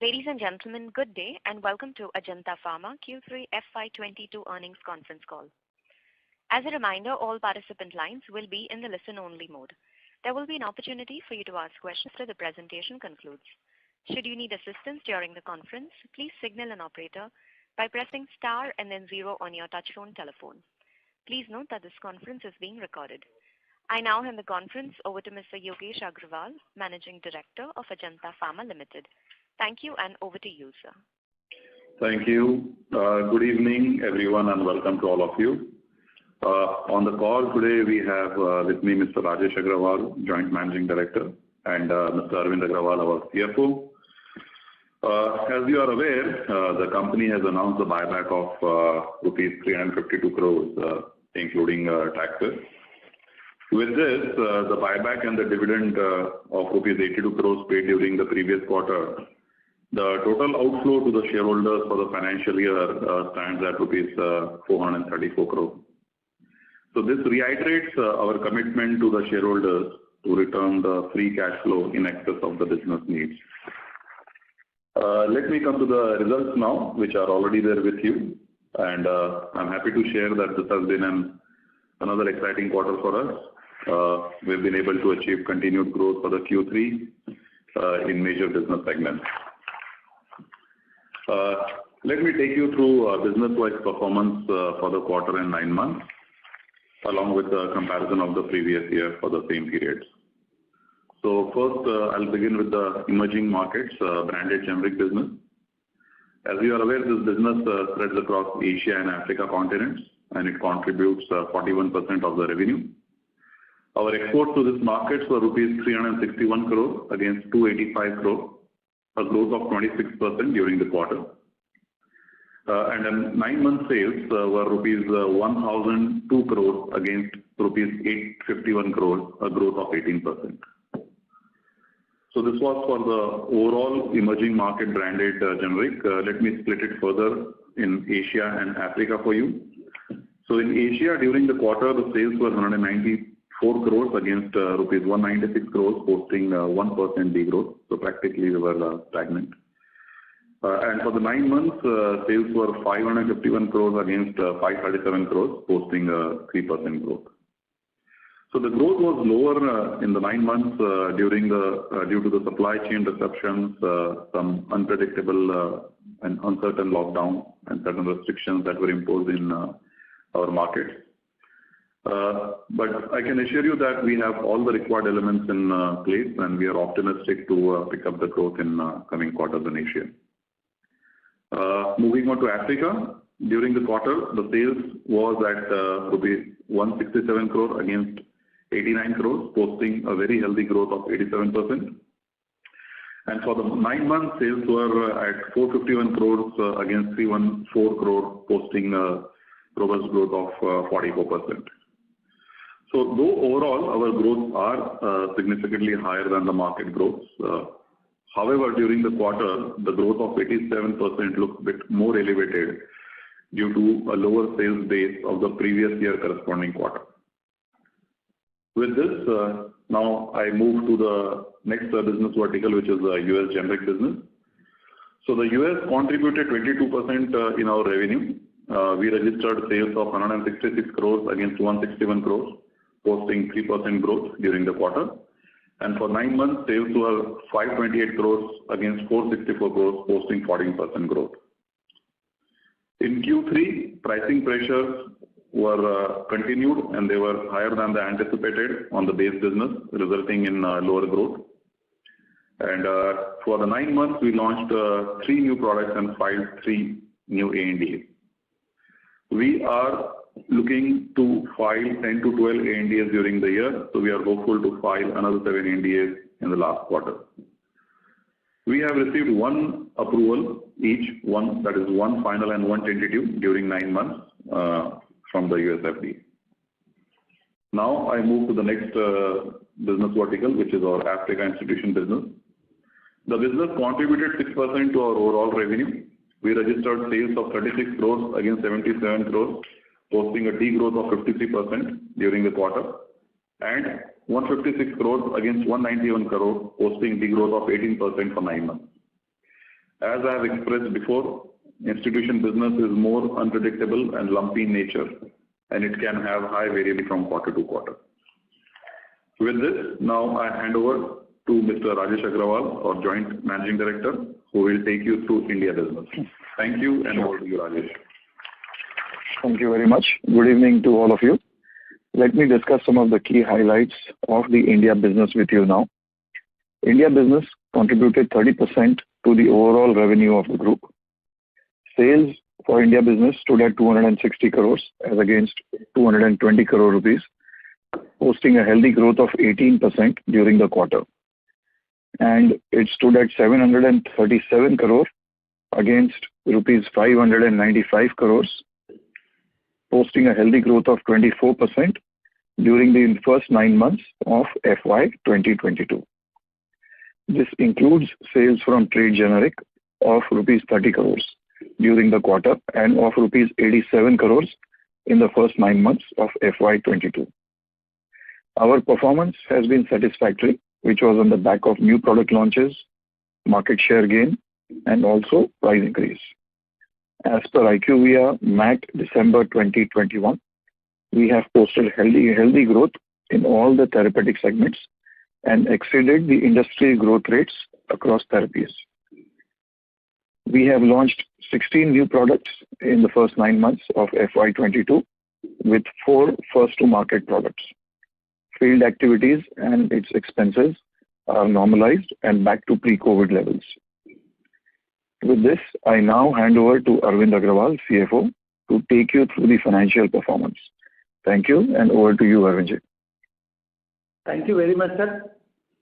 Ladies and gentlemen, good day and welcome to Ajanta Pharma Q3FY22 Earnings Conference Call. As a reminder, all participant lines will be in the listen-only mode. There will be an opportunity for you to ask questions after the presentation concludes. Should you need assistance during the conference, please signal an operator by pressing star and then 0 on your touchtone telephone. Please note that this conference is being recorded. I now hand the conference over to Mr. Yogesh Agrawal, Managing Director of Ajanta Pharma Limited. Thank you, and over to you, sir. Thank you. Good evening, everyone, and welcome to all of you. On the call today, we have with me Mr. Rajesh Agrawal, Joint Managing Director, and Mr. Arvind Agrawal, our CFO. As you are aware, the company has announced a buyback of rupees 352 crores, including taxes. With this, the buyback and the dividend of rupees 82 crores paid during the previous quarter, the total outflow to the shareholders for the financial year stands at rupees 434 crores. So this reiterates our commitment to the shareholders to return the free cash flow in excess of the business needs. Let me come to the results now, which are already there with you. And I'm happy to share that this has been another exciting quarter for us. We've been able to achieve continued growth for the Q3 in major business segments. Let me take you through business-wise performance for the quarter and 9 months, along with the comparison of the previous year for the same periods. So first, I'll begin with the emerging markets, branded generic business. As you are aware, this business spreads across Asia and Africa continents, and it contributes 41% of the revenue. Our exports to this market were rupees 361 crore against 285 crore, a growth of 26% during the quarter. And then 9-month sales were rupees 1,002 crore against rupees 851 crore, a growth of 18%. So this was for the overall emerging market branded generic. Let me split it further in Asia and Africa for you. So in Asia, during the quarter, the sales were 194 crores against rupees 196 crores, posting 1% degrowth. So practically we were stagnant. And for the 9 months, sales were 551 crores against 537 crores, posting 3% growth. So the growth was lower in the 9 months due to the supply chain disruptions, some unpredictable and uncertain lockdown, and certain restrictions that were imposed in our markets. But I can assure you that we have all the required elements in place, and we are optimistic to pick up the growth in coming quarters in Asia. Moving on to Africa, during the quarter, the sales was at rupees 167 crore against 89 crores, posting a very healthy growth of 87%. And for the 9 months, sales were at 451 crores against 314 crore, posting a robust growth of 44%. So though overall our growths are significantly higher than the market growths, however, during the quarter, the growth of 87% looks a bit more elevated due to a lower sales base of the previous year corresponding quarter. With this, now I move to the next business vertical, which is the US generic business. So the US contributed 22% in our revenue. We registered sales of 166 crores against 161 crores, posting 3% growth during the quarter. And for 9 months, sales were 528 crores against 464 crores, posting 14% growth. In Q3, pricing pressures were continued, and they were higher than the anticipated on the base business, resulting in lower growth. And for the 9 months, we launched 3 new products and filed 3 new ANDAs. We are looking to file 10 to 12 ANDAs during the year, so we are hopeful to file another 7 ANDAs in the last quarter. We have received 1 approval each, that is 1 final and 1 tentative during 9 months from the US FDA. Now I move to the next business vertical, which is our Africa institution business. The business contributed 6% to our overall revenue. We registered sales of 36 crores against 77 crores, posting a degrowth of 53% during the quarter, and 156 crores against 191 crores, posting degrowth of 18% for 9 months. As I have expressed before, institution business is more unpredictable and lumpy in nature, and it can have high variability from quarter to quarter. With this, now I hand over to Mr. Rajesh Agrawal, our Joint Managing Director, who will take you through India business. Thank you, and over to you, Rajesh. Thank you very much. Good evening to all of you. Let me discuss some of the key highlights of the India business with you now. India business contributed 30% to the overall revenue of the group. Sales for India business stood at 260 crores as against 220 crore rupees, posting a healthy growth of 18% during the quarter. And it stood at 737 crore against rupees 595 crores, posting a healthy growth of 24% during the first 9 months of FY22. This includes sales from trade generic of rupees 30 crores during the quarter and of rupees 87 crores in the first 9 months of FY22. Our performance has been satisfactory, which was on the back of new product launches, market share gain, and also price increase. As per IQVIA MAT December 2021, we have posted healthy growth in all the therapeutic segments and exceeded the industry growth rates across therapies. We have launched 16 new products in the first 9 months of FY22 with 4 first-to-market products. Field activities and its expenses are normalized and back to pre-COVID levels. With this, I now hand over to Arvind Agrawal, CFO, to take you through the financial performance. Thank you, and over to you, Arvind. Thank you very much, sir.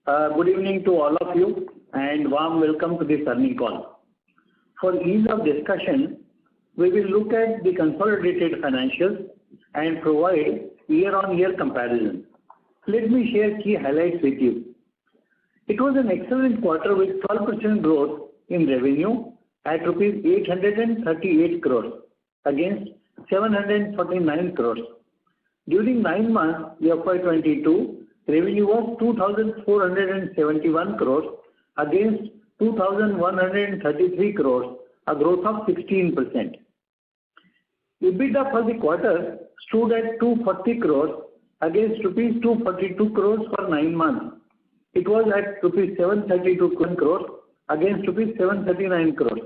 Good evening to all of you, and warm welcome to this earnings call. For ease of discussion, we will look at the consolidated financials and provide year-on-year comparison. Let me share key highlights with you. It was an excellent quarter with 12% growth in revenue at rupees 838 crores against 749 crores. During 9 months FY22, revenue was 2,471 crores against 2,133 crores, a growth of 16%. EBITDA for the quarter stood at 240 crores against rupees 242 crores for 9 months. It was at rupees 732 crores against rupees 739 crores.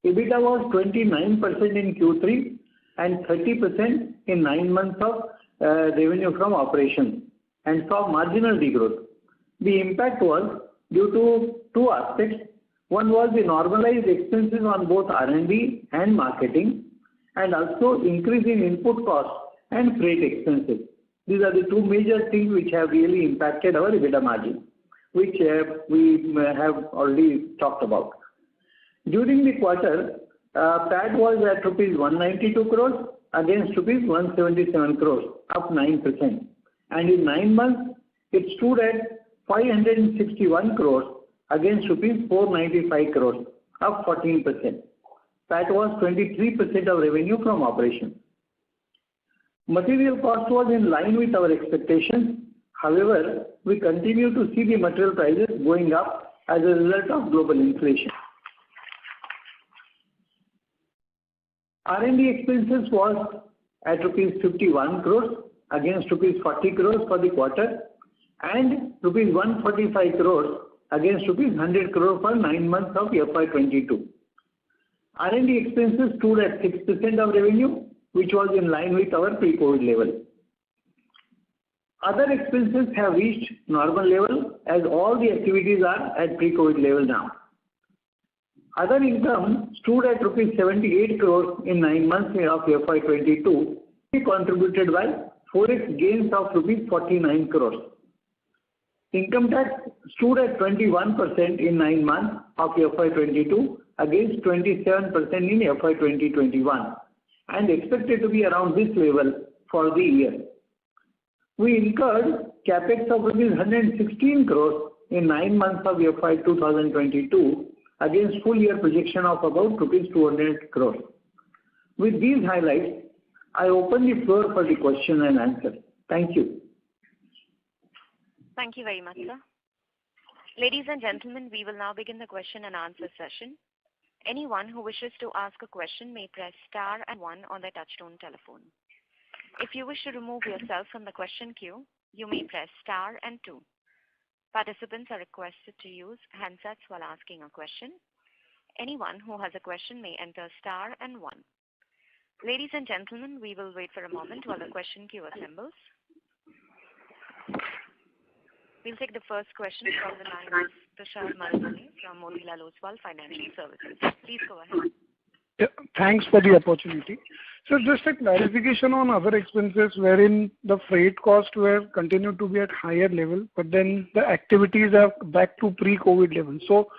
EBITDA was 29% in Q3 and 30% in 9 months of revenue from operations and saw marginal degrowth. The impact was due to 2 aspects. One was the normalized expenses on both R&D and marketing, and also increase in input costs and freight expenses. These are the 2 major things which have really impacted our EBITDA margin, which we have already talked about. During the quarter, PAT was at rupees 192 crores against rupees 177 crores, up 9%. And in 9 months, it stood at 561 crores against rupees 495 crores, up 14%. PAT was 23% of revenue from operations. Material cost was in line with our expectations. However, we continue to see the material prices going up as a result of global inflation. R&D expenses was at rupees 51 crores against rupees 40 crores for the quarter and rupees 145 crores against rupees 100 crores for 9 months of FY22. R&D expenses stood at 6% of revenue, which was in line with our pre-COVID level. Other expenses have reached normal level as all the activities are at pre-COVID level now. Other income stood at rupees 78 crores in 9 months of FY22, contributed by forex gains of rupees 49 crores. Income tax stood at 21% in 9 months of FY22 against 27% in FY2021 and expected to be around this level for the year. We incurred capex of rupees 116 crores in 9 months of FY 2022 against full year projection of about rupees 200 crores. With these highlights, I open the floor for the question and answer. Thank you. Thank you very much, sir. Ladies and gentlemen, we will now begin the question and answer session. Anyone who wishes to ask a question may press star and one on their touchtone telephone. If you wish to remove yourself from the question queue, you may press star and two. Participants are requested to use handsets while asking a question. Anyone who has a question may enter star and one. Ladies and gentlemen, we will wait for a moment while the question queue assembles. We'll take the first question from the line of Tushar Manudhane from Motilal Oswal Financial Services. Please go ahead. Yeah, thanks for the opportunity. So just a clarification on other expenses wherein the freight costs were continued to be at higher level, but then the activities are back to pre-COVID level. So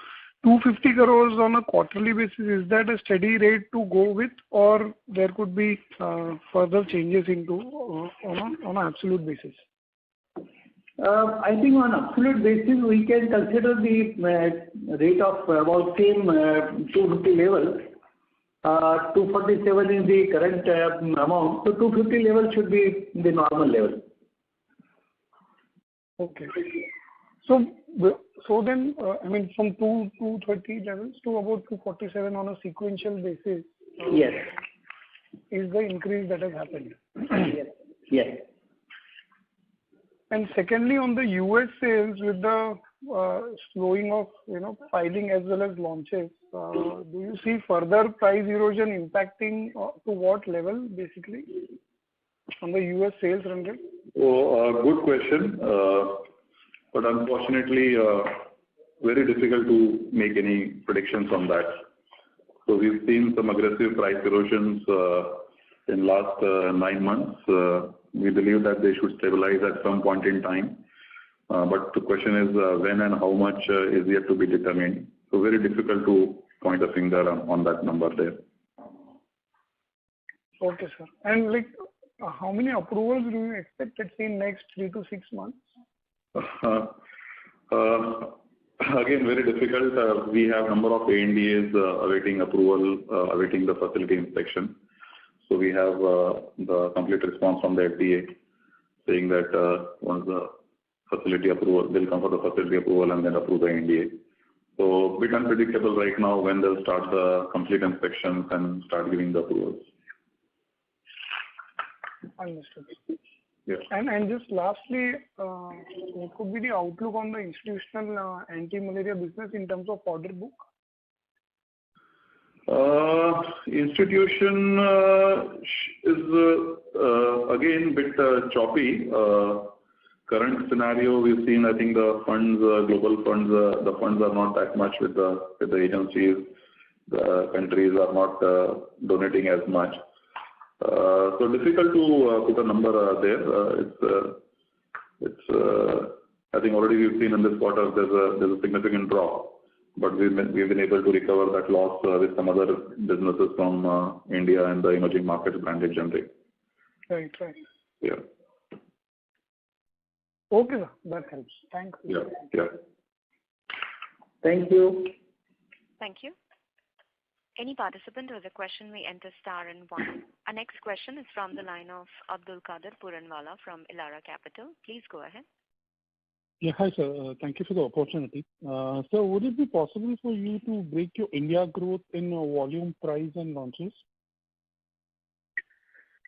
250 crores on a quarterly basis, is that a steady rate to go with, or there could be further changes into on an absolute basis? I think on absolute basis, we can consider the rate of about same 250 level. 247 is the current amount, so 250 level should be the normal level. Okay. So then, I mean, from 230 levels to about 247 on a sequential basis. Yes. Is the increase that has happened? Yes. Yes. And secondly, on the US sales with the slowing of filing as well as launches, do you see further price erosion impacting to what level basically on the US sales run rate? Oh, good question. But unfortunately, very difficult to make any predictions on that. So we've seen some aggressive price erosions in last 9 months. We believe that they should stabilize at some point in time. But the question is when and how much is yet to be determined. So very difficult to point a finger on that number there. Okay, sir. And like, how many approvals do you expect in next 3 to 6 months? Again, very difficult. We have number of ANDAs awaiting approval, awaiting the facility inspection. So we have the complete response from the FDA saying that once the facility approval, they'll come for the facility approval and then approve the ANDA. So a bit unpredictable right now when they'll start the complete inspections and start giving the approvals. Understood. Yeah. And just lastly, what could be the outlook on the institutional anti-malaria business in terms of order book? Institution is again bit choppy. Current scenario we've seen, I think the funds, global funds, the funds are not that much with the agencies. The countries are not donating as much. So difficult to put a number there. It's I think already we've seen in this quarter there's a significant drop. But we've been able to recover that loss with some other businesses from India and the emerging markets branded generic. Right. Yeah. Okay, sir. That helps. Thanks. Yeah. Thank you. Thank you. Any participant with a question may enter star and one. Our next question is from the line of Abdul Qadir Puranwala from Elara Capital. Please go ahead. Yeah, hi sir. Thank you for the opportunity. So would it be possible for you to break your India growth in volume, price and launches?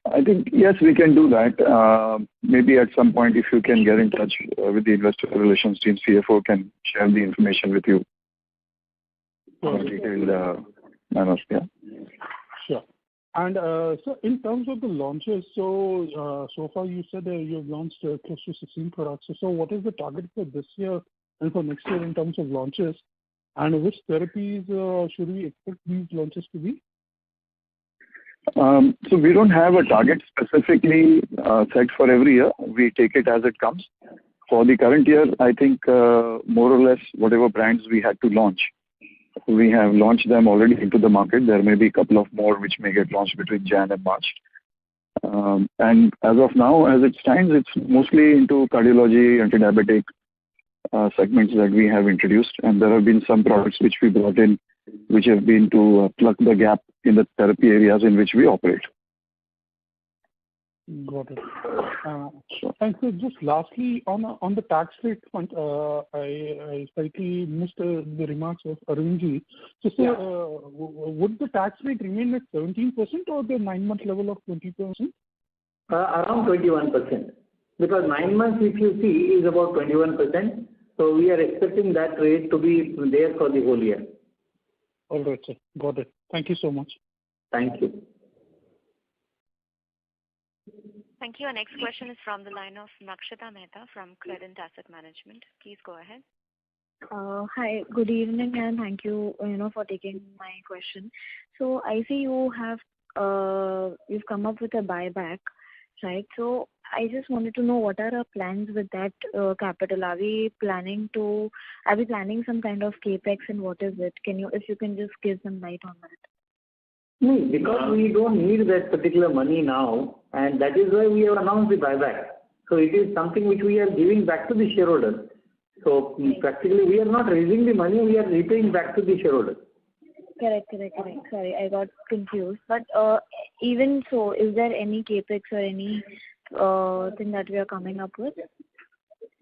I think, yes, we can do that. Maybe at some point if you can get in touch with the investor relations team, CFO can share the information with you. Sure. Detailed manner, yeah. Sure. And so in terms of the launches, so far you said that you have launched close to 16 products. So what is the target for this year and for next year in terms of launches? And which therapies should we expect these launches to be? So we don't have a target specifically set for every year. We take it as it comes. For the current year, I think more or less whatever brands we had to launch, we have launched them already into the market. There may be a couple of more which may get launched between Jan and March. And as of now, as it stands, it's mostly into cardiology, anti-diabetic segments that we have introduced. And there have been some products which we brought in, which have been to plug the gap in the therapy areas in which we operate. Got it. And so just lastly, on the tax rate front, I slightly missed the remarks of Arunji. So, sir, would the tax rate remain at 17% or the 9-month level of 20%? Around 21%. Because 9 months, if you see, is about 21%. So we are expecting that rate to be there for the whole year. All right, sir. Got it. Thank you so much. Thank you. Thank you. Our next question is from the line of Nakshita Mehta from Credent Asset Management. Please go ahead. Hi, good evening, and thank you, for taking my question. So I see you have you've come up with a buyback, right? So I just wanted to know what are our plans with that capital? Are we planning some kind of capex, and what is it? If you can just give some light on that. No, because we don't need that particular money now, and that is why we have announced the buyback. So it is something which we are giving back to the shareholders. So practically we are not raising the money, we are repaying back to the shareholders. Correct. Sorry, I got confused. But even so, is there any capex or any thing that we are coming up with?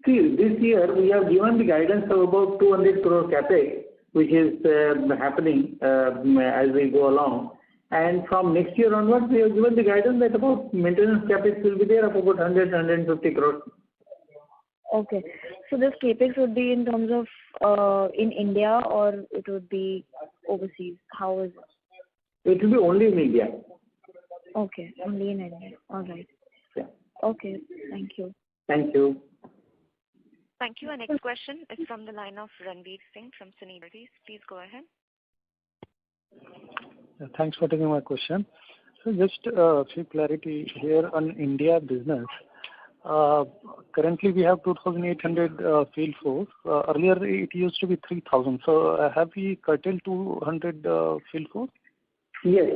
See, this year we have given the guidance of about 200 crore capex, which is happening as we go along. And from next year onwards, we have given the guidance that about maintenance capex will be there of about 150 crores. Okay. So this capex would be in terms of in India, or it would be overseas? How is it? It will be only in India. Okay, only in India. All right. Yeah. Okay, thank you. Thank you. Thank you. Our next question is from the line of Ranveer Singh from Sunidhi. Please go ahead. Thanks for taking my question. So just a few clarity here on India business. Currently we have 2,800 field force. Earlier it used to be 3,000. So have we curtailed 200 field force? Yes.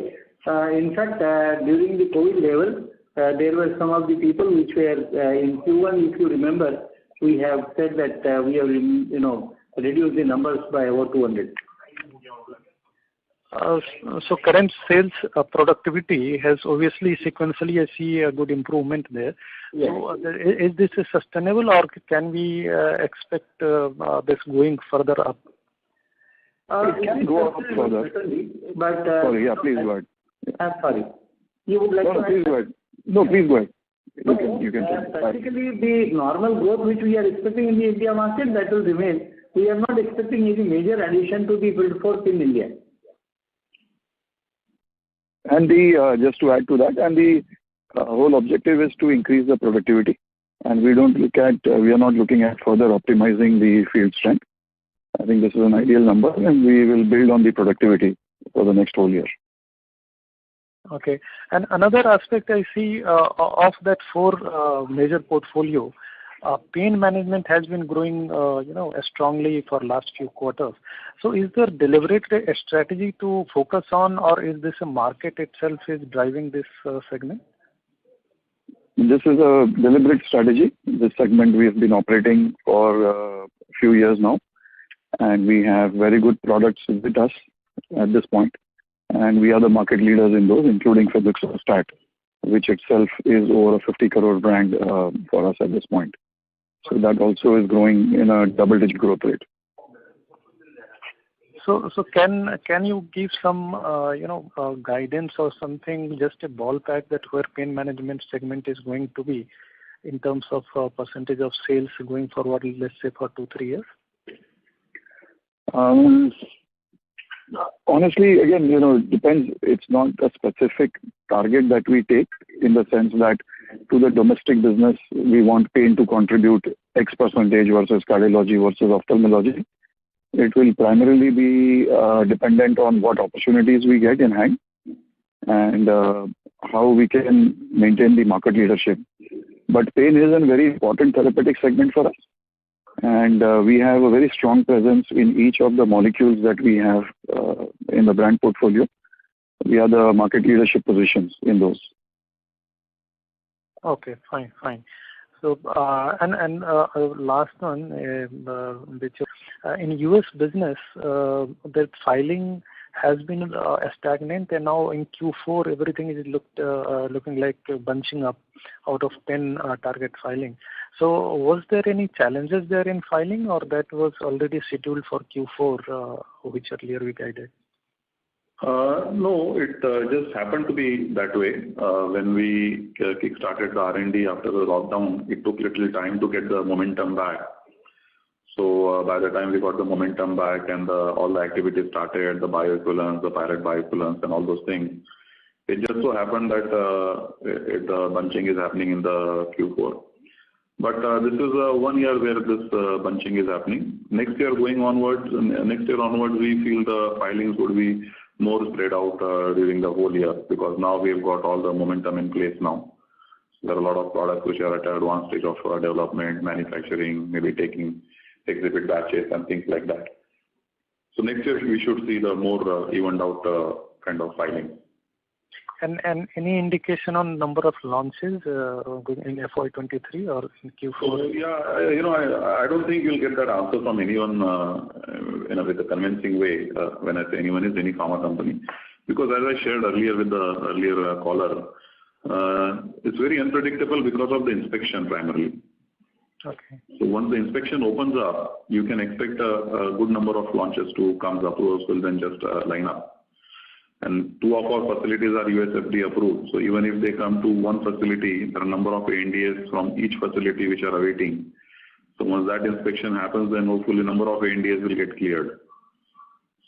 In fact, during the COVID level, there were some of the people which were in Q1, if you remember, we have said that we have reduced the numbers by about 200. So current sales productivity has obviously sequentially, I see a good improvement there. Yes. So is this sustainable, or can we expect this going further up? It can go up further. But, sorry, yeah, please go ahead. I'm sorry. You would like to please go ahead. No, please go ahead. You can practically the normal growth which we are expecting in the India market, that will remain. We are not expecting any major addition to the field force in India. And just to add to that, and the whole objective is to increase the productivity. And we are not looking at further optimizing the field strength. I think this is an ideal number, and we will build on the productivity for the next whole year. Okay. And another aspect I see of that 4 major portfolio, pain management has been growing, strongly for last few quarters. So is there deliberate strategy to focus on, or is this a market itself is driving this segment? This is a deliberate strategy. This segment we have been operating for a few years now, and we have very good products with us at this point. And we are the market leaders in those, including Febuxostat, which itself is over a 50 crore brand for us at this point. So that also is growing in a double-digit growth rate. So can you give some guidance or something, just a ballpark that where pain management segment is going to be in terms of percentage of sales going forward, let's say for 2-3 years? Honestly, again, it depends. It's not a specific target that we take, in the sense that to the domestic business, we want pain to contribute X percentage versus cardiology versus ophthalmology. It will primarily be dependent on what opportunities we get in hand and how we can maintain the market leadership. But pain is a very important therapeutic segment for us. And we have a very strong presence in each of the molecules that we have in the brand portfolio. We are the market leadership positions in those. Okay, fine. So, and last one, which in US business, that filing has been stagnant, and now in Q4 everything is looking like bunching up out of 10 target filing. So was there any challenges there in filing, or that was already scheduled for Q4, which earlier we guided? No, it just happened to be that way. When we kick-started the R&D after the lockdown, it took little time to get the momentum back. So by the time we got the momentum back and all the activities started, the bioequivalence, the pilot bioequivalence and all those things, it just so happened that the bunching is happening in the Q4. But this is 1 year where this bunching is happening. Next year onwards, we feel the filings would be more spread out during the whole year, because now we have got all the momentum in place now. There are a lot of products which are at an advanced stage of development, manufacturing, maybe taking exhibit batches and things like that. So next year we should see the more evened out kind of filing. And any indication on number of launches in FY23 or in Q4? So, yeah, I don't think you'll get that answer from anyone with a convincing way. When I say anyone, is any pharma company, because as I shared earlier with the earlier caller, it's very unpredictable because of the inspection primarily. Okay. So once the inspection opens up, you can expect a good number of launches to come. The approvals will then just line up. And 2 of our facilities are USFDA approved. So even if they come to one facility, there are a number of ANDAs from each facility which are awaiting. So once that inspection happens, then hopefully a number of ANDAs will get cleared.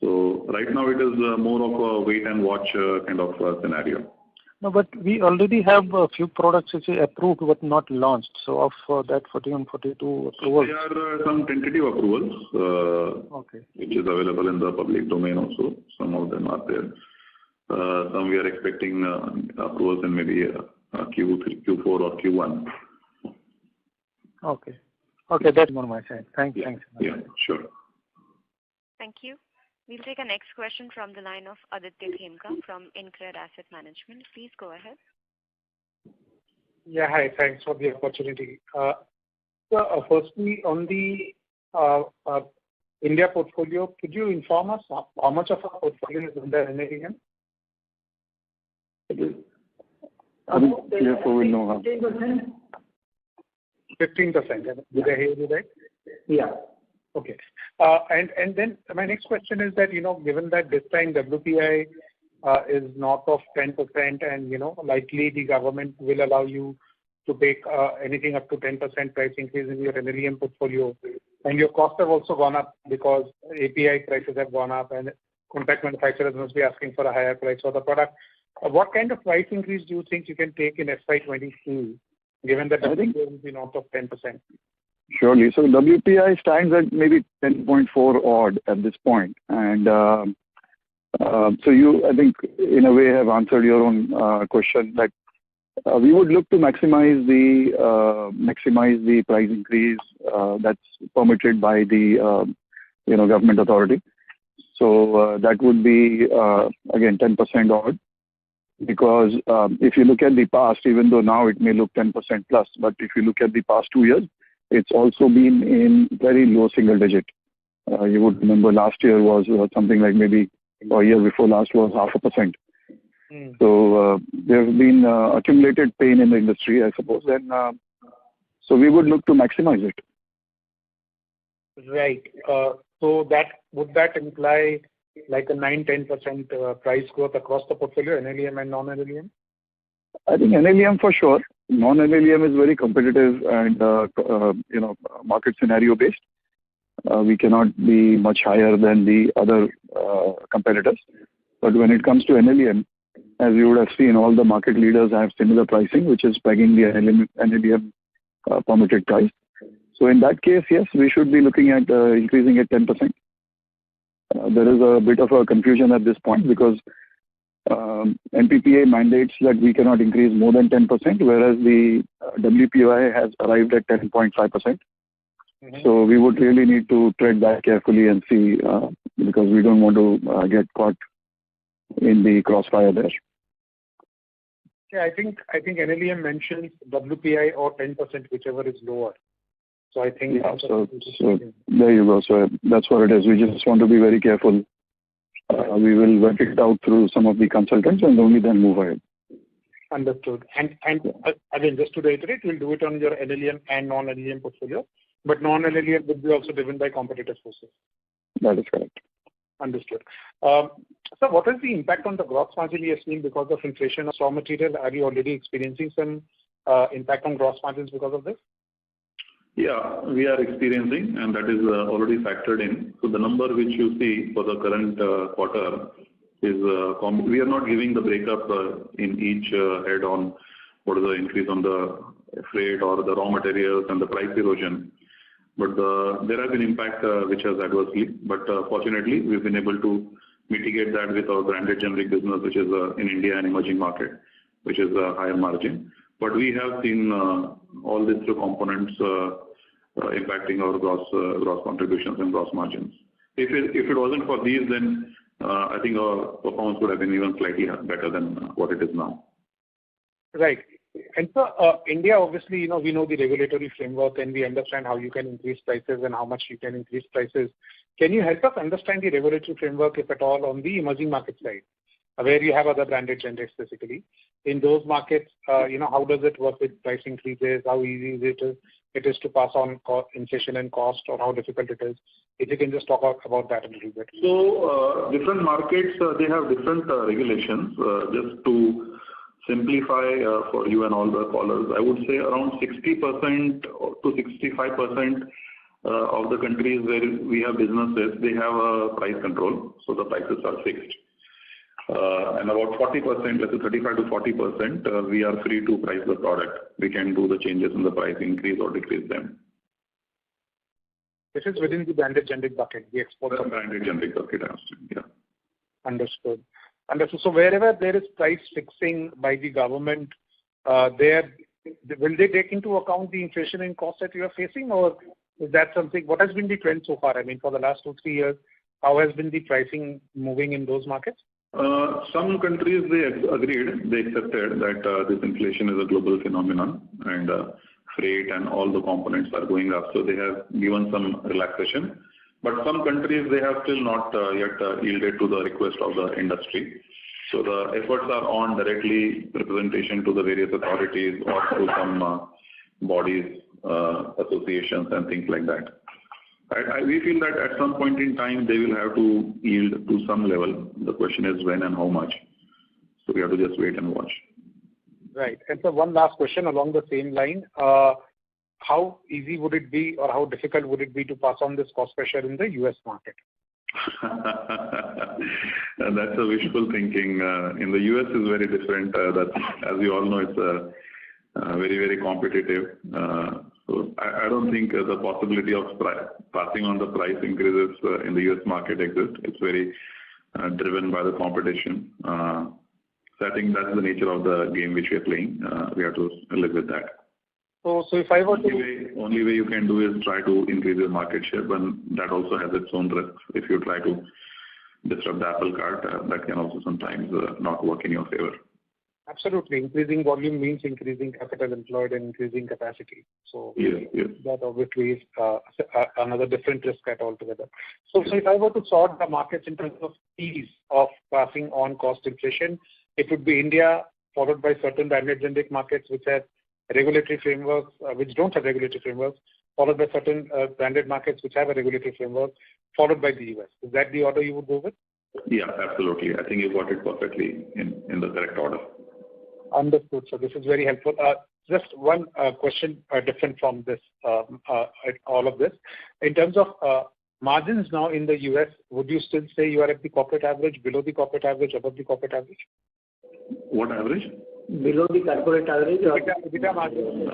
So right now it is more of a wait and watch kind of scenario. No, but we already have a few products which are approved but not launched. So of that 41, 42 approvals. There are some tentative approvals which is available in the public domain also. Some of them are there. Some we are expecting approvals in maybe Q3, Q4 or Q1. Okay. Okay, that's on my side. Thanks. Yeah, sure. Thank you. We'll take a next question from the line of Aditya Khemka from InCred Asset Management. Please go ahead. Yeah, hi. Thanks for the opportunity. So, firstly, on the India portfolio, could you inform us how much of our portfolio is under NLEM? Therefore, we know 15%. 15%. Did I hear you right? Yeah. Okay. And then my next question is that, given that this time WPI is north of 10% and, likely the government will allow you to take anything up to 10% price increase in your NLEM portfolio, and your costs have also gone up because API prices have gone up and contract manufacturers must be asking for a higher price for the product. What kind of price increase do you think you can take in FY22, given that WPI will be north of 10%? Surely. So WPI stands at maybe 10.4 odd at this point. And so you, I think, in a way have answered your own question that we would look to maximize the price increase that's permitted by the government authority. So that would be again 10% odd. Because if you look at the past, even though now it may look 10% plus, but if you look at the past 2 years, it's also been in very low single digit. You would remember last year was something like maybe, or year before last was 0.5%. So there have been accumulated pain in the industry, I suppose, and so we would look to maximize it. Right. So would that imply like a 9-10% price growth across the portfolio, NLEM and non-NLEM? I think NLEM for sure. Non-NLEM is very competitive and market scenario based. We cannot be much higher than the other competitors. But when it comes to NLEM, as you would have seen, all the market leaders have similar pricing, which is pegging the NLEM permitted price. So in that case, yes, we should be looking at increasing it 10%. There is a bit of a confusion at this point because NPPA mandates that we cannot increase more than 10%, whereas the WPI has arrived at 10.5%. So we would really need to tread that carefully and see because we don't want to get caught in the crossfire there. Yeah, I think NLEM mentions WPI or 10%, whichever is lower. So I think so there you go. So that's what it is. We just want to be very careful We will work it out through some of the consultants and only then move ahead. Understood. And again, just to reiterate, we'll do it on your NLEM and non-NLEM portfolio, but non-NLEM would be also driven by competitive forces. That is correct. Understood. So what is the impact on the gross margin you are seeing because of inflation of raw material? Are you already experiencing some impact on gross margins because of this? Yeah, we are experiencing, and that is already factored in. So the number which you see for the current quarter is, we are not giving the breakup in each head on what is the increase on the freight or the raw materials and the price erosion. But there has been impact which has adversely, but fortunately we've been able to mitigate that with our branded generic business, which is in India and emerging market, which is a higher margin. But we have seen all these two components impacting our gross contributions and gross margins. If it wasn't for these, then I think our performance would have been even slightly better than what it is now. Right. And so India, obviously, we know the regulatory framework and we understand how you can increase prices and how much you can increase prices. Can you help us understand the regulatory framework, if at all, on the emerging market side, where you have other branded generics specifically? In those markets, how does it work with price increases? How easy it is to pass on inflation and cost, or how difficult it is? If you can just talk about that a little bit. So different markets, they have different regulations. Just to simplify for you and all the callers, I would say around 60% to 65% of the countries where we have businesses, they have a price control, so the prices are fixed. And about 40%, let's say 35 to 40%, we are free to price the product. We can do the changes in the price, increase or decrease them. This is within the branded generic bucket, the export. The branded generic bucket, yeah. Understood. So wherever there is price fixing by the government, will they take into account the inflation and cost that you are facing, or is that something? What has been the trend so far? I mean, for the last 2-3 years, how has been the pricing moving in those markets? Some countries, they agreed, they accepted that this inflation is a global phenomenon, and freight and all the components are going up, so they have given some relaxation. But some countries, they have still not yet yielded to the request of the industry. So the efforts are on directly representation to the various authorities or to some bodies, associations and things like that. We feel that at some point in time, they will have to yield to some level. The question is when and how much. So we have to just wait and watch. Right. And so one last question along the same line. How easy would it be, or how difficult would it be to pass on this cost pressure in the US market? That's a wishful thinking. In the US is very different. As you all know, it's very, very competitive. So I don't think the possibility of passing on the price increases in the US market exists. It's very driven by the competition. So I think that's the nature of the game which we are playing. We have to live with that. So if I were to... Only way you can do is try to increase your market share, but that also has its own risks. If you try to disrupt the apple cart, that can also sometimes not work in your favor. Absolutely. Increasing volume means increasing capital employed and increasing capacity. So yes. That obviously is another different risk altogether. So if I were to sort the markets in terms of ease of passing on cost inflation, it would be India, followed by certain branded generic markets which have regulatory frameworks, which don't have regulatory frameworks, followed by certain branded markets which have a regulatory framework, followed by the US. Is that the order you would go with? Yeah, absolutely. I think you got it perfectly in the correct order. Understood. So this is very helpful. Just one question different from this, all of this. In terms of margins now in the US, would you still say you are at the corporate average, below the corporate average, above the corporate average? What average? Below the corporate average? EBITDA margin.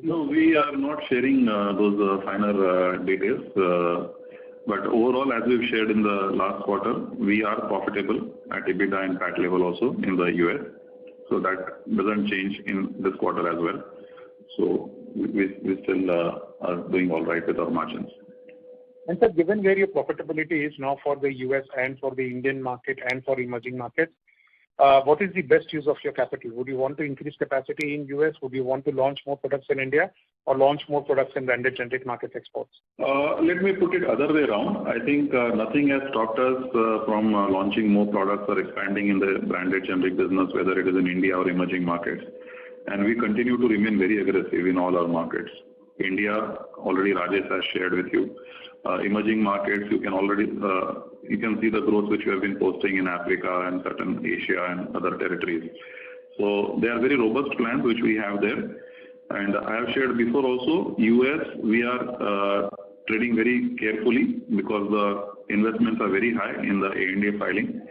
No, we are not sharing those finer details. But overall, as we've shared in the last quarter, we are profitable at EBITDA and PAT level also in the US. So that doesn't change in this quarter as well. So we still are doing all right with our margins. And sir, given where your profitability is now for the US and for the Indian market and for emerging markets, what is the best use of your capital? Would you want to increase capacity in US? Would you want to launch more products in India or launch more products in branded generic market exports? Let me put it other way around. I think nothing has stopped us from launching more products or expanding in the branded generic business, whether it is in India or emerging markets. And we continue to remain very aggressive in all our markets. India, already Rajesh has shared with you. Emerging markets, you can see the growth which we have been posting in Africa and certain Asia and other territories. So they are very robust plans which we have there. And I have shared before also, US, we are treading very carefully because the investments are very high in the ANDA filing.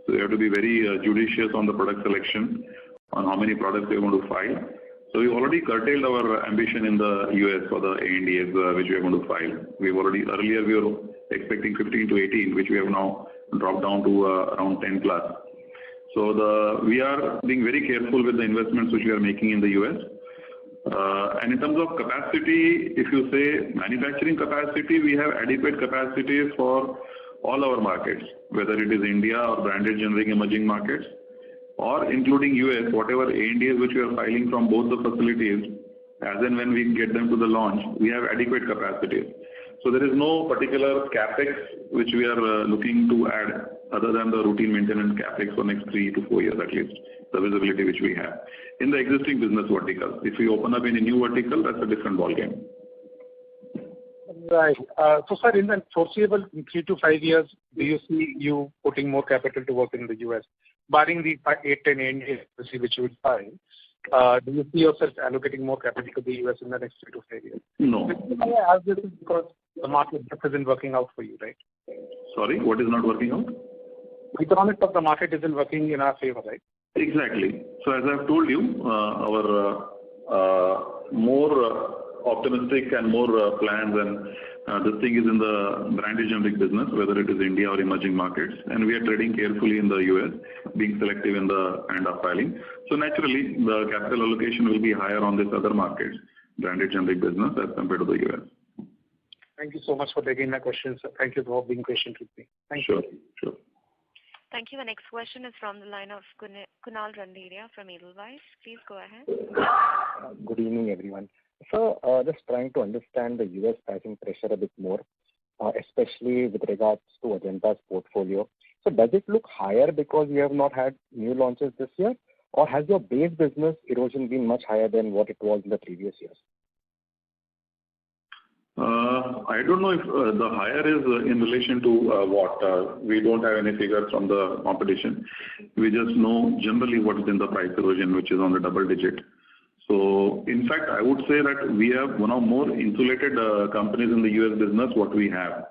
So we have to be very judicious on the product selection, on how many products we are going to file. So we've already curtailed our ambition in the US for the ANDAs which we are going to file. Earlier we were expecting 15 to 18, which we have now dropped down to around 10 plus. So we are being very careful with the investments which we are making in the US. And in terms of capacity, if you say manufacturing capacity, we have adequate capacities for all our markets, whether it is India or branded generic emerging markets, or including US, whatever ANDAs which we are filing from both the facilities, as and when we get them to the launch, we have adequate capacities. So there is no particular capex which we are looking to add other than the routine maintenance capex for next 3 to 4 years at least, the visibility which we have in the existing business vertical. If we open up in a new vertical, that's a different ballgame. Right. So, sir, in the foreseeable 3 to 5 years, do you see you putting more capital to work in the US? Barring the 8-10 ANDAs which you would find, do you see yourself allocating more capital to the US in the next 3 to 5 years? No. I ask this because the market isn't working out for you, right? Sorry, what is not working out? The economics of the market isn't working in our favor, right? Exactly. So as I've told you, our more optimistic and more plans and this thing is in the branded generic business, whether it is India or emerging markets, and we are trading carefully in the US, being selective in the ANDA filing. So naturally, the capital allocation will be higher on this other markets, branded generic business as compared to the US. Thank you so much for taking my questions. Thank you for being patient with me. Thank you. Sure. Thank you. The next question is from the line of Kunal Randeria from Edelweiss. Please go ahead. Good evening, everyone. So, just trying to understand the US pricing pressure a bit more, especially with regards to Ajanta's portfolio. So, does it look higher because you have not had new launches this year, or has your base business erosion been much higher than what it was in the previous years? I don't know if the higher is in relation to what. We don't have any figures from the competition. We just know generally what is in the price erosion, which is on the double digit. So, in fact, I would say that we have one of more insulated companies in the US business, what we have,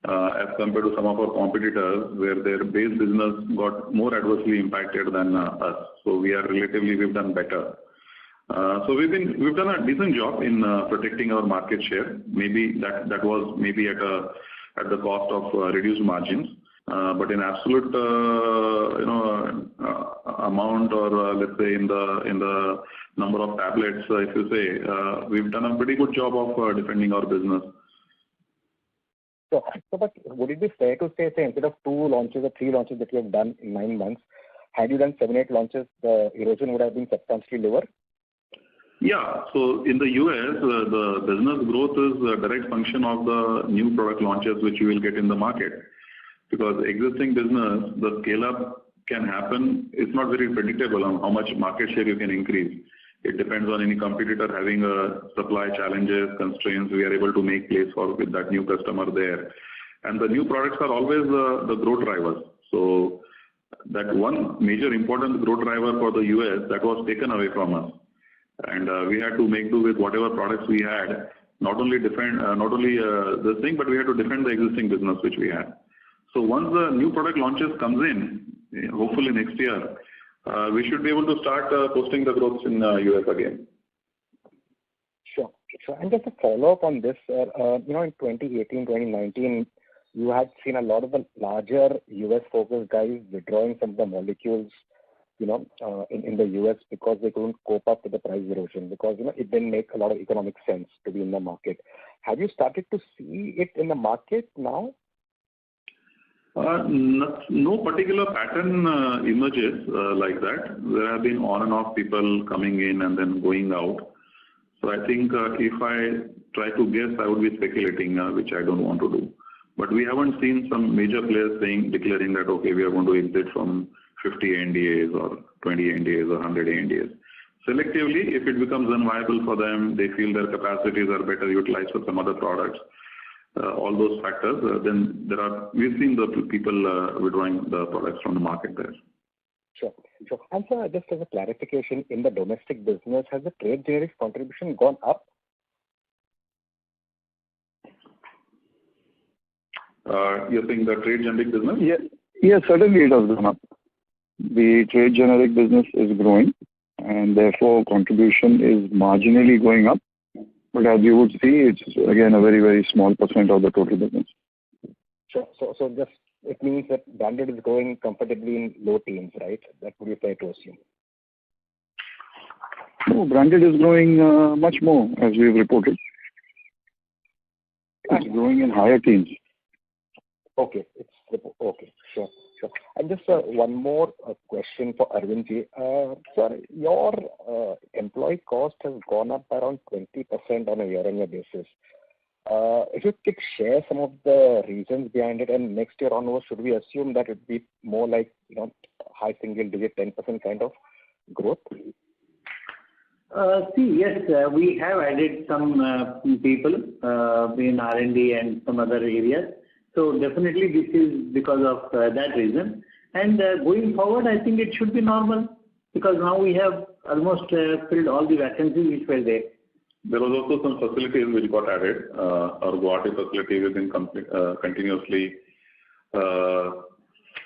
as compared to some of our competitors, where their base business got more adversely impacted than us. So, we've done better. So we've done a decent job in protecting our market share. Maybe that was maybe at the cost of reduced margins. But in absolute amount, or let's say in the number of tablets, if you say, we've done a pretty good job of defending our business. So, but would it be fair to say instead of 2 launches or 3 launches that you have done in 9 months, had you done 7-8 launches, the erosion would have been substantially lower? Yeah. So in the US, the business growth is a direct function of the new product launches which you will get in the market. Because existing business, the scale-up can happen. It's not very predictable on how much market share you can increase. It depends on any competitor having supply challenges, constraints. We are able to make place with that new customer there. And the new products are always the growth drivers. So that one major important growth driver for the US that was taken away from us. And we had to make do with whatever products we had, not only this thing, but we had to defend the existing business which we had. So once the new product launches comes in, hopefully next year, we should be able to start posting the growths in US again. Sure. And just a follow-up on this, in 2018, 2019, you had seen a lot of the larger US-focused guys withdrawing some of the molecules, in the US because they couldn't cope up with the price erosion because, it didn't make a lot of economic sense to be in the market. Have you started to see it in the market now? No particular pattern emerges like that. There have been on and off people coming in and then going out. So I think if I try to guess, I would be speculating, which I don't want to do. But we haven't seen some major players declaring that, okay, we are going to exit from 50 ANDAs or 20 ANDAs or 100 ANDAs. Selectively, if it becomes unviable for them, they feel their capacities are better utilized for some other products, all those factors, then we've seen the people withdrawing the products from the market there. Sure. And sir, just as a clarification, in the domestic business, has the trade generics contribution gone up? You're saying the trade generic business? Yes, certainly it has gone up. The trade generic business is growing, and therefore contribution is marginally going up. But as you would see, it's again a very, very small percent of the total business. Sure. So just it means that branded is growing comfortably in low teens, right? That would be fair to assume. No, branded is growing much more, as we've reported. It's growing in higher teens. Okay. Okay. Sure. And just one more question for Arvindji. Sir, your employee cost has gone up around 20% on a year-on-year basis. If you could share some of the reasons behind it, and next year onwards, should we assume that it would be more like, high single-digit 10% kind of growth? Yes, we have added some people in R&D and some other areas. So definitely this is because of that reason. And going forward, I think it should be normal because now we have almost filled all the vacancies which were there. There was also some facilities which got added. Our Guwahati facility has been continuously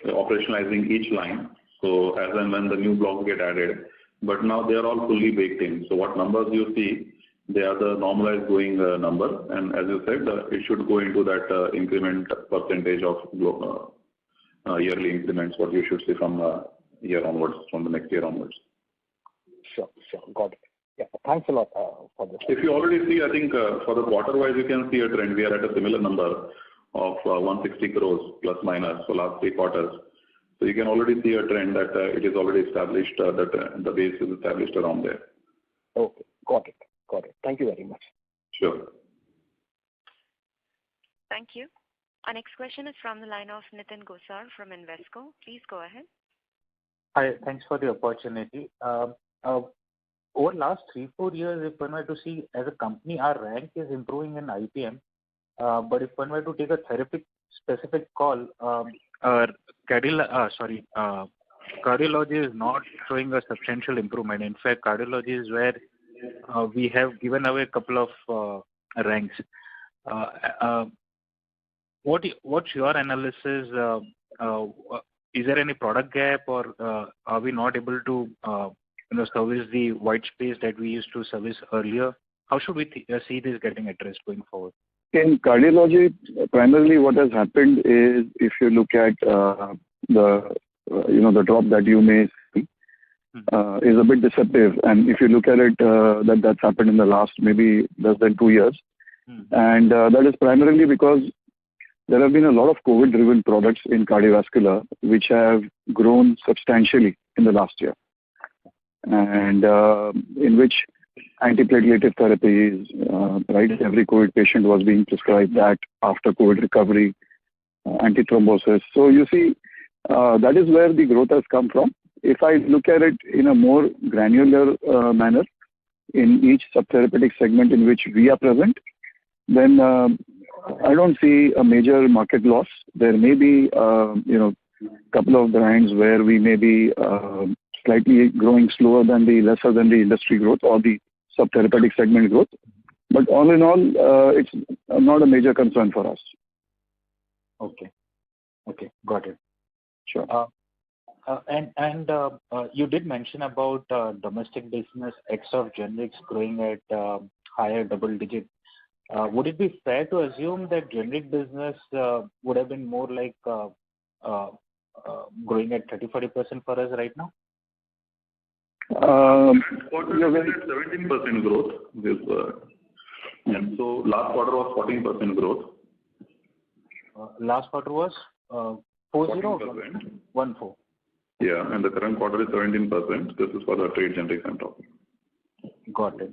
operationalizing each line. So as and when the new blocks get added, but now they are all fully baked in. So what numbers you see, they are the normalized going number. And as you said, it should go into that increment percentage of yearly increments, what you should see from year onwards, from the next year onwards. Sure. Got it. Yeah, thanks a lot for this. If you already see, I think for the quarter-wise, you can see a trend. We are at a similar number of 160 crores plus minus for last 3 quarters. So you can already see a trend that it is already established, that the base is established around there. Okay, got it. Thank you very much. Sure. Thank you. Our next question is from the line of Nitin Gosar from Invesco. Please go ahead. Hi, thanks for the opportunity. Over last 3-4 years, if one were to see as a company, our rank is improving in IPM. But if one were to take a therapeutic specific call, cardiology is not showing a substantial improvement. In fact, cardiology is where we have given away a couple of ranks. What's your analysis? Is there any product gap, or are we not able to service the white space that we used to service earlier? How should we see this getting addressed going forward? In cardiology, primarily what has happened is, if you look at the drop that you may see, is a bit deceptive. And if you look at it, that's happened in the last maybe less than 2 years. And that is primarily because there have been a lot of COVID-driven products in cardiovascular which have grown substantially in the last year, and in which antiplatelet therapies, right? Every COVID patient was being prescribed that after COVID recovery, antithrombosis. So you see, that is where the growth has come from. If I look at it in a more granular manner, in each subtherapeutic segment in which we are present, then I don't see a major market loss. There may be, couple of brands where we may be slightly growing slower than lesser than the industry growth or the subtherapeutic segment growth. But all in all, it's not a major concern for us. Okay, got it. Sure. And you did mention about domestic business X of generics growing at higher double digit. Would it be fair to assume that generic business would have been more like growing at 30-40% for us right now? Quarter we had 17% growth. And so last quarter was 14% growth. Last quarter was? 4014. Yeah, and the current quarter is 17%. This is for the trade generics I'm talking. Got it.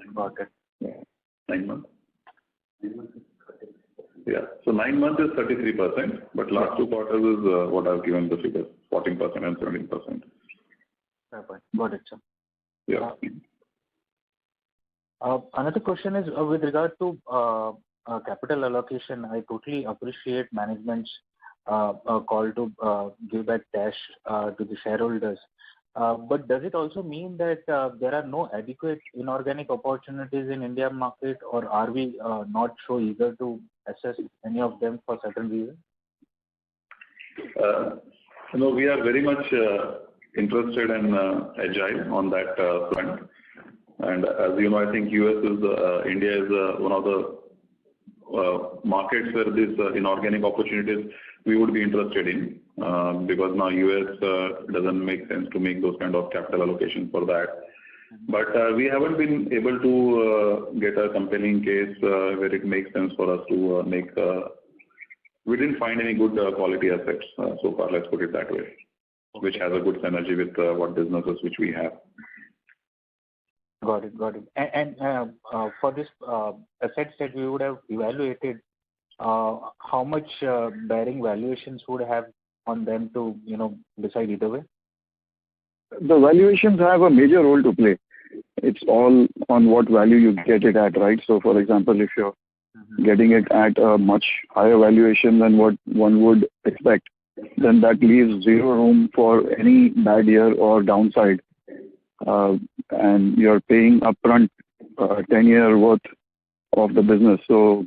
Yeah. 9 months. Yeah, so 9 months is 33%, but last 2 quarters is what I've given the figures, 14% and 17%. Fair point. Got it, sir. Yeah. Another question is with regard to capital allocation. I totally appreciate management's call to give back cash to the shareholders. But does it also mean that there are no adequate inorganic opportunities in India market, or are we not so eager to assess any of them for certain reasons? We are very much interested and agile on that front. And as you know, I think India is one of the markets where these inorganic opportunities we would be interested in, because now US doesn't make sense to make those kind of capital allocation for that. But we haven't been able to get a compelling case where it makes sense for us to make. We didn't find any good quality assets so far. Let's put it that way, which has a good synergy with what businesses which we have. Got it. And for this assets that we would have evaluated, how much bearing valuations would have on them to decide either way? The valuations have a major role to play. It's all on what value you get it at, right? So, for example, if you're getting it at a much higher valuation than what one would expect, then that leaves zero room for any bad year or downside. And you're paying upfront 10-year worth of the business. So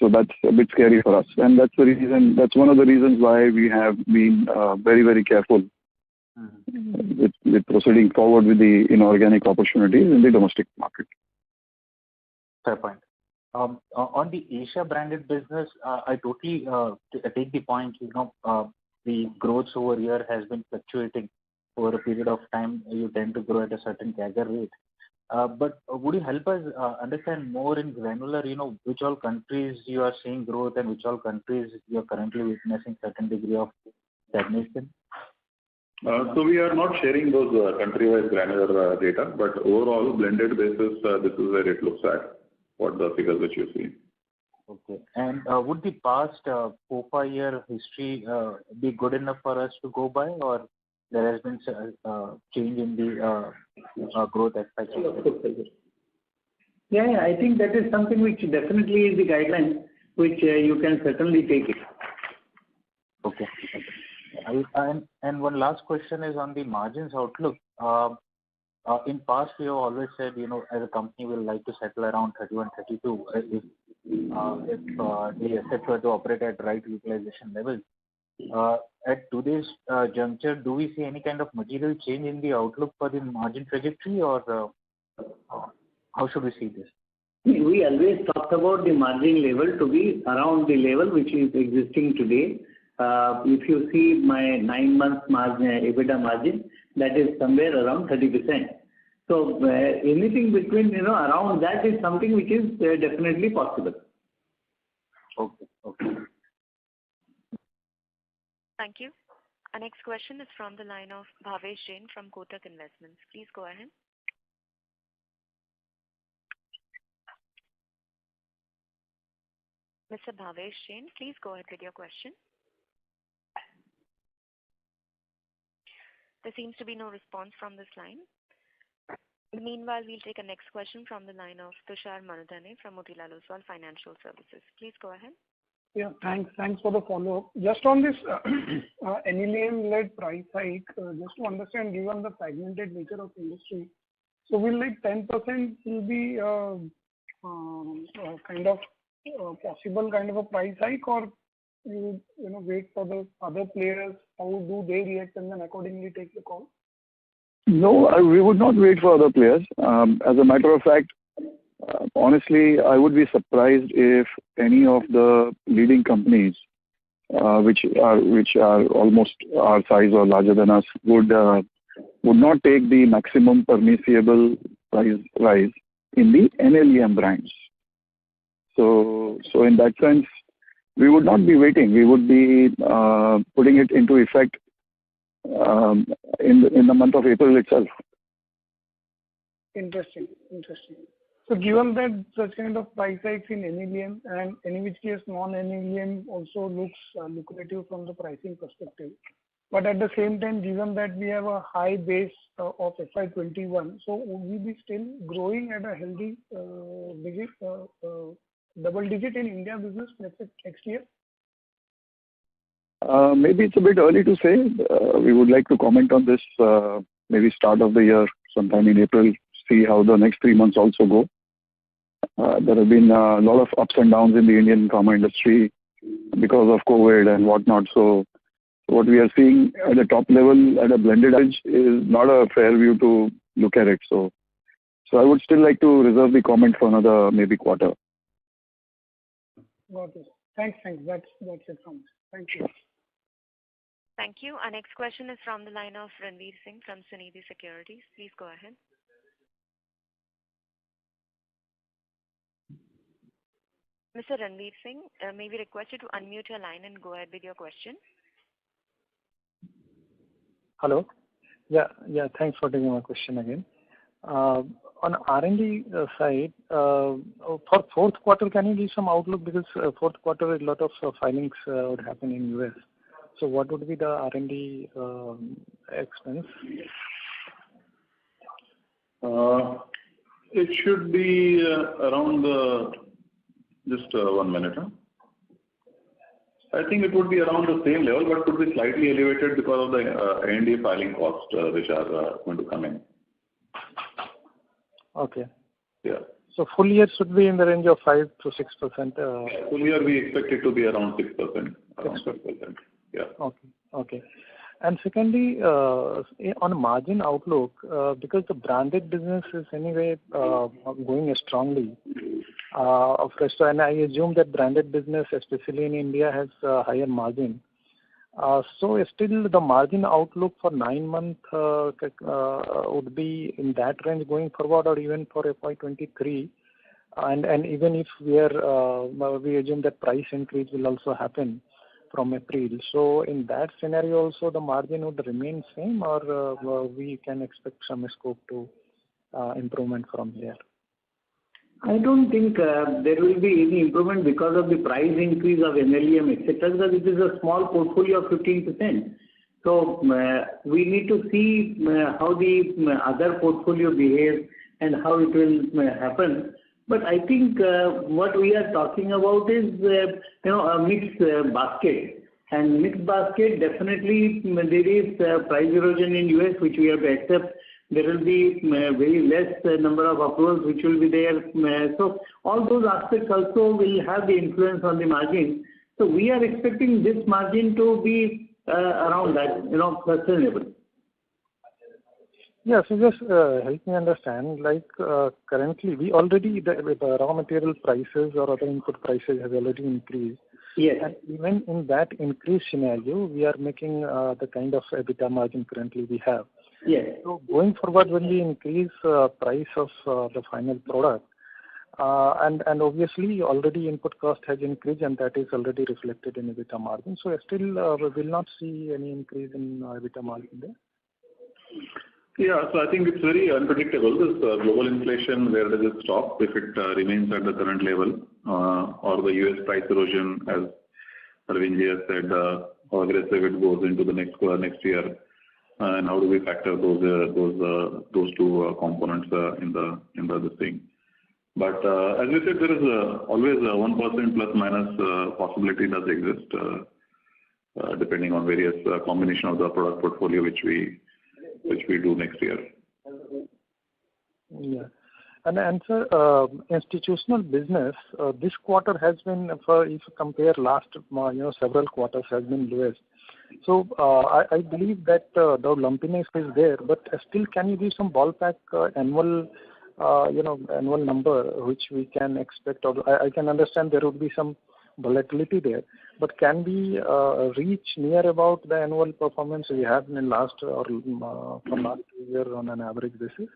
that's a bit scary for us. And that's one of the reasons why we have been very, very careful with proceeding forward with the inorganic opportunities in the domestic market. Fair point. On the Asia branded business, I totally take the point. The growth over here has been fluctuating over a period of time. You tend to grow at a certain CAGR rate. But would you help us understand more in granular, which all countries you are seeing growth and which all countries you are currently witnessing certain degree of stagnation? So we are not sharing those country-wise granular data, but overall blended basis, this is where it looks at, what the figures that you see. Okay. And would the past 4-5 year history be good enough for us to go by, or there has been change in the growth aspect? Yeah, I think that is something which definitely is the guideline which you can certainly take it. Okay. And one last question is on the margins outlook. In past, we have always said, as a company, we would like to settle around 31, 32 if the assets were to operate at right utilization levels. At today's juncture, do we see any kind of material change in the outlook for the margin trajectory, or how should we see this? We always talked about the margin level to be around the level which is existing today. If you see my 9 months margin, EBITDA margin, that is somewhere around 30%. So anything between, around that is something which is definitely possible. Okay. Thank you. Our next question is from the line of Bhavesh Jain from Kotak Investments. Please go ahead. Mr. Bhavesh Jain, please go ahead with your question. There seems to be no response from this line. Meanwhile, we'll take a next question from the line of Tushar Manudhane from Motilal Oswal Financial Services. Please go ahead. Yeah, thanks for the follow-up. Just on this NLEM-led price hike, just to understand, given the fragmented nature of industry, so will 10% will be kind of possible kind of a price hike, or you wait for the other players? How do they react and then accordingly take the call? No, we would not wait for other players. As a matter of fact, honestly, I would be surprised if any of the leading companies, which are almost our size or larger than us, would not take the maximum permissible price rise in the NLEM brands. So in that sense, we would not be waiting. We would be putting it into effect in the month of April itself. Interesting. So given that such kind of price hikes in NLEM and in which case non-NLEM also looks lucrative from the pricing perspective, but at the same time, given that we have a high base of FY21, so would we be still growing at a healthy double digit in India business next year? Maybe it's a bit early to say. We would like to comment on this maybe start of the year, sometime in April, see how the next 3 months also go. There have been a lot of ups and downs in the Indian pharma industry because of COVID and whatnot. So what we are seeing at the top level at a blended average is not a fair view to look at it. So I would still like to reserve the comment for another maybe quarter. Got it. Thanks. That's it from me. Thank you. Thank you. Our next question is from the line of Ranveer Singh from Sunidhi Securities. Please go ahead. Mr. Ranveer Singh, may we request you to unmute your line and go ahead with your question? Hello. Yeah. Thanks for taking my question again. On R&D side, for fourth quarter, can you give some outlook? Because fourth quarter, a lot of filings would happen in US. So what would be the R&D expense? It should be around just 1 minute. I think it would be around the same level, but could be slightly elevated because of the ANDA filing costs which are going to come in. Okay. Yeah. So full year should be in the range of 5 to 6%. Full year we expect it to be around 6%. Around 6%. Yeah. Okay. And secondly, on margin outlook, because the branded business is anyway going strongly. And I assume that branded business, especially in India, has higher margin. So still the margin outlook for 9 months would be in that range going forward, or even for FY23. And even if we assume that price increase will also happen from April. So in that scenario also the margin would remain same, or we can expect some scope to improvement from here? I don't think there will be any improvement because of the price increase of NLEM, etc. Because it is a small portfolio of 15%. So we need to see how the other portfolio behaves and how it will happen. But I think what we are talking about is a mixed basket. And mixed basket, definitely there is price erosion in US which we have to accept. There will be very less number of approvals which will be there. So all those aspects also will have the influence on the margin. So we are expecting this margin to be around that, sustainable. Yeah, so just help me understand, like currently we already, the raw material prices or other input prices have already increased. Yes. And even in that increased scenario, we are making the kind of EBITDA margin currently we have. Yes. So going forward, when we increase price of the final product, and obviously already input cost has increased and that is already reflected in EBITDA margin. So still we will not see any increase in EBITDA margin there? Yeah, so I think it's very unpredictable. This global inflation, where does it stop? If it remains at the current level, or the US price erosion, as Arvind has said, how aggressive it goes into the next year, and how do we factor those two components in this thing. But as we said, there is always a 1% plus minus possibility does exist, depending on various combination of the product portfolio which we do next year. Yeah. And sir, institutional business, this quarter has been, if you compare last several quarters, has been lowest. So I believe that the lumpiness is there, but still can you give some ballpark annual number which we can expect? Or I can understand there would be some volatility there, but can we reach near about the annual performance we had in last or from last year on an average basis?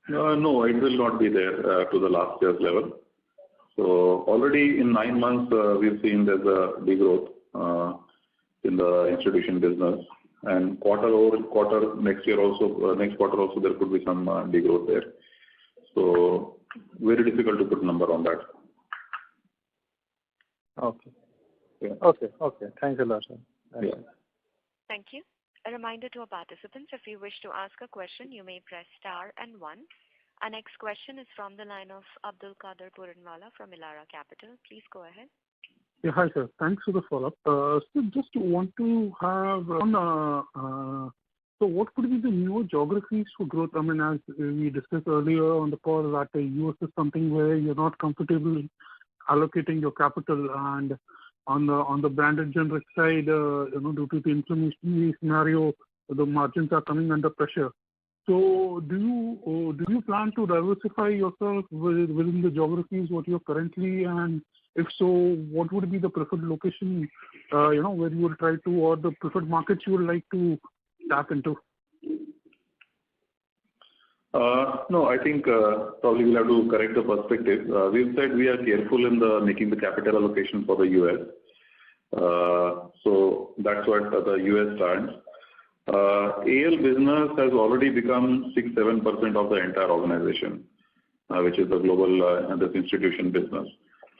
No, it will not be there to the last year's level. So already in 9 months, we've seen there's a degrowth in the institution business, and quarter-over-quarter next quarter also there could be some degrowth there. So very difficult to put number on that. Okay. Yeah. Okay. Thanks a lot, sir. Yeah. Thank you. A reminder to our participants, if you wish to ask a question, you may press star and 1. Our next question is from the line of Abdul Qadir Puranwala from Elara Capital. Please go ahead. Yeah, hi sir. Thanks for the follow-up. So just want to have on, so what could be the newer geographies for growth? I mean, as we discussed earlier on the call, that the US is something where you're not comfortable allocating your capital, and on the branded generic side, due to the inflationary scenario, the margins are coming under pressure. So do you plan to diversify yourself within the geographies what you're currently, and if so, what would be the preferred location, where you will try to, or the preferred markets you would like to tap into? No, I think probably we'll have to correct the perspective. We've said we are careful in making the capital allocation for the US. So that's what the US stands. AL business has already become 6-7% of the entire organization, which is the global and this institution business.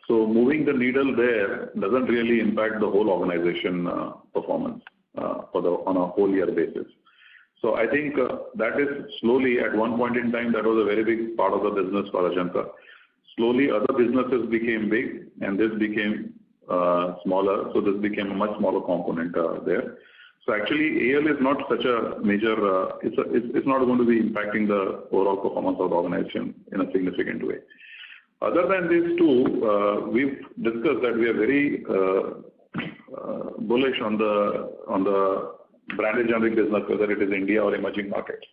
So moving the needle there doesn't really impact the whole organization performance on a whole year basis. So I think that is slowly, at one point in time, that was a very big part of the business for Ajanta. Slowly, other businesses became big, and this became smaller. So this became a much smaller component there. So actually, AL is not such a major. It's not going to be impacting the overall performance of the organization in a significant way. Other than these two, we've discussed that we are very bullish on the branded generic business, whether it is India or emerging markets.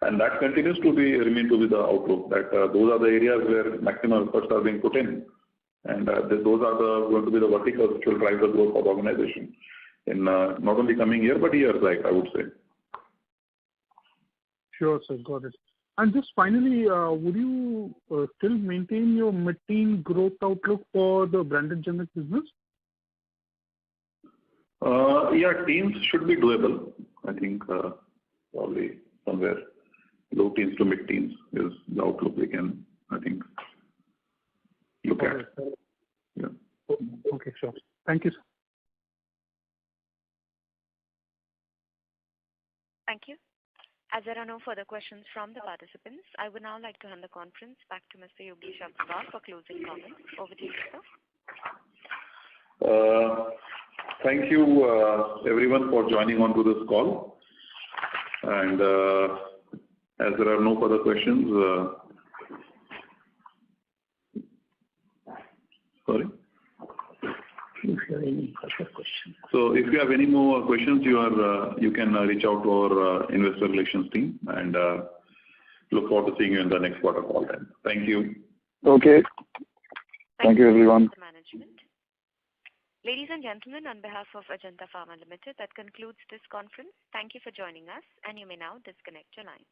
And that continues to remain to be the outlook, that those are the areas where maximum efforts are being put in. And those are going to be the verticals which will drive the growth of the organization in not only coming year, but years, I would say. Sure, sir. Got it. And just finally, would you still maintain your mid-teen growth outlook for the branded generic business? Yeah, teens should be doable. I think probably somewhere low teens to mid-teens is the outlook we can, I think, look at. Yeah. Okay, sure. Thank you, sir. Thank you. As there are no further questions from the participants, I would now like to hand the conference back to Mr. Yogesh Agrawal for closing comments. Over to you, sir. Thank you, everyone, for joining on to this call. And as there are no further questions, sorry? If you have any further questions. So if you have any more questions, you can reach out to our investor relations team, and look forward to seeing you in the next quarter call then. Thank you. Okay. Thank you, everyone. Management. Ladies and gentlemen, on behalf of Ajanta Pharma Limited, that concludes this conference. Thank you for joining us, and you may now disconnect your lines.